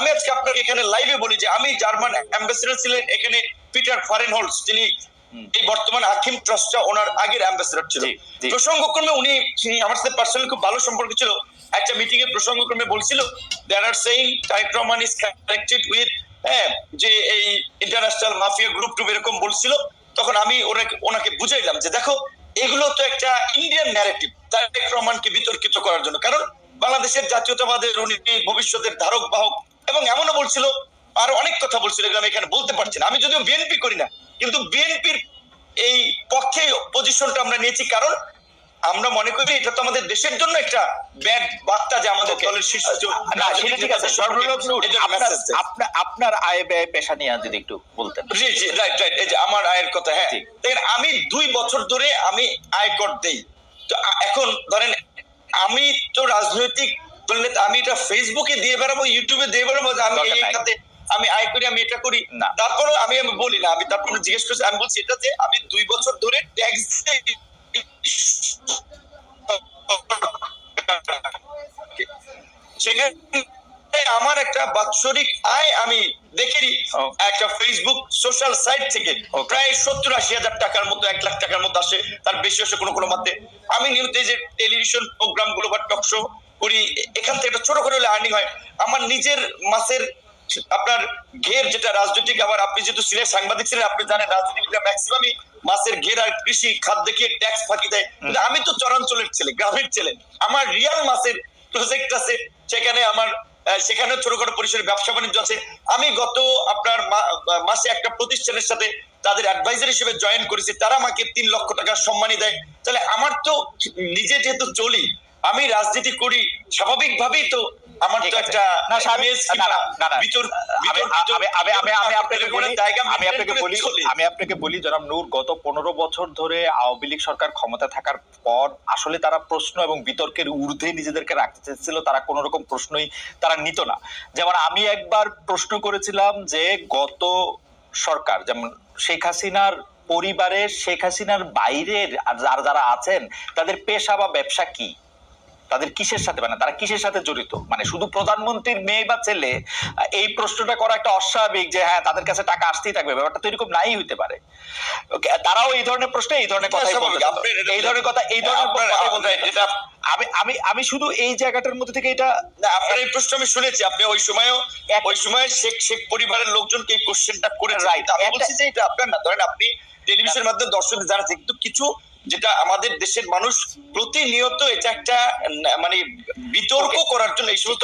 আমি আজকে আপনাকে এখানে লাইভে বলি যে আমি জার্মান অ্যাম্বাসেডর ছিলেন এখানে পিটার ফারেনহোলস, তিনি এই বর্তমান আকিম ট্রাস্টটা ওনার আগের অ্যাম্বাসেডর ছিল। প্রসঙ্গক্রমে উনি আমার সাথে পার্সোনালি খুব ভালো সম্পর্ক ছিল। একটা মিটিং এর প্রসঙ্গক্রমে বলছিল there are saying Tarique Rahman is connected with যে এই ইন্টারন্যাশনাল মাফিয়া গ্রুপ টুপ এরকম বলছিল। তখন আমি ওনাকে বুঝাইলাম যে দেখো এগুলো তো একটা ইন্ডিয়ান ন্যারেটিভ তারেক রহমানকে বিতর্কিত করার জন্য, কারণ বাংলাদেশের জাতীয়তাবাদের উনি ভবিষ্যতের ধারক বাহক, এবং এমনও বলছিল আর অনেক কথা বলছিল এগুলো আমি এখানে বলতে পারছি না। আমি যদিও বিএনপি করি না, কিন্তু বিএনপির এই পক্ষে পজিশনটা আমরা নিয়েছি, কারণ আমরা মনে করি এটা তো আমাদের দেশের জন্য একটা ব্যাড বার্তা যে আমাদের দলের শীর্ষ ঠিক আছে। আপনার আয় ব্যয় পেশা নিয়ে যদি একটু বলতেন। জি জি, রাইট রাইট, এই যে আমার আয়ের কথা। হ্যাঁ, দেখেন আমি 2 বছর ধরে আমি আয়কর দেই। তো এখন ধরেন আমি তো রাজনৈতিক দলের, আমি এটা ফেসবুকে দিয়ে বেড়াবো, ইউটিউবে দিয়ে বেড়াবো যে আমি এই খাতে আমি আয় করি, আমি এটা করি না। তারপরে আমি বলি না, আমি তারপরে জিজ্ঞেস করছি, আমি বলছি এটা যে আমি 2 বছর ধরে ট্যাক্স দিই। সেখানে আমার একটা বাৎসরিক আয় আমি দেখি একটা ফেসবুক সোশ্যাল সাইট থেকে প্রায় 70-80 হাজার টাকার মতো, 1 লাখ টাকার মতো আসে, তার বেশি আসে কোনো কোনো মধ্যে। আমি নিয়মিত যে টেলিভিশন প্রোগ্রাম গুলো বা টক শো করি, এখান থেকে একটা ছোট করে হলে আর্নিং হয়। আমার নিজের মাসের আপনার ঘের যেটা রাজনৈতিক, আবার আপনি যেহেতু সিলেট সাংবাদিক ছিলেন আপনি জানেন রাজনীতিবিদরা ম্যাক্সিমামই মাসের ঘের আর কৃষি খাদ্য দেখিয়ে ট্যাক্স ফাঁকি দেয়। কিন্তু আমি তো চরাঞ্চলের ছেলে, গ্রামের ছেলে, আমার রিয়াল মাসের প্রজেক্ট আছে, সেখানে আমার সেখানে ছোটখাটো পরিসরে ব্যবসা বাণিজ্য আছে। আমি গত আপনার মাসে একটা প্রতিষ্ঠানের সাথে তাদের অ্যাডভাইজার হিসেবে জয়েন করেছি, তারা আমাকে 3 লক্ষ টাকা সম্মানী দেয়। তাহলে আমার তো নিজে যেহেতু চলি, আমি রাজনীতি করি, স্বাভাবিকভাবেই তো আমার তো একটা আমি আপনাকে বলি জনাব নূর, গত 15 বছর ধরে আওয়ামী লীগ সরকার ক্ষমতা থাকার পর আসলে তারা প্রশ্ন এবং বিতর্কের ঊর্ধ্বে নিজেদেরকে রাখতে চেয়েছিল, তারা কোন রকম প্রশ্নই তারা নিত না। যেমন আমি একবার প্রশ্ন করেছিলাম যে গত সরকার, যেমন শেখ হাসিনার পরিবারের, শেখ হাসিনার বাইরের যারা আছেন তাদের পেশা বা ব্যবসা কি, তাদের কিসের সাথে, মানে তারা কিসের সাথে জড়িত, মানে শুধু প্রধানমন্ত্রীর মেয়ে বা ছেলে, এই প্রশ্নটা করা একটা অস্বাভাবিক যে হ্যাঁ তাদের কাছে টাকা আসতেই থাকবে, ব্যাপারটা তো এরকম নাই হইতে পারে। তারাও এই ধরনের প্রশ্নে এই ধরনের কথাই বলতে, এই ধরনের কথা, এই ধরনের কথাই বলতে। আমি শুধু এই জায়গাটার মধ্যে থেকে এটা, আপনার এই প্রশ্ন আমি শুনেছি, আপনি ওই সময় শেখ পরিবারের লোকজনকে এই কোশ্চেনটা করে, রাইট। আমি বলছি যে এটা আপনার না, ধরেন আপনি টেলিভিশনের মাধ্যমে দর্শকদের জানাচ্ছেন, কিন্তু কিছু যেটা আমাদের দেশের মানুষ প্রতিনিয়ত এটা একটা মানে বিতর্ক করার জন্য এই সমস্ত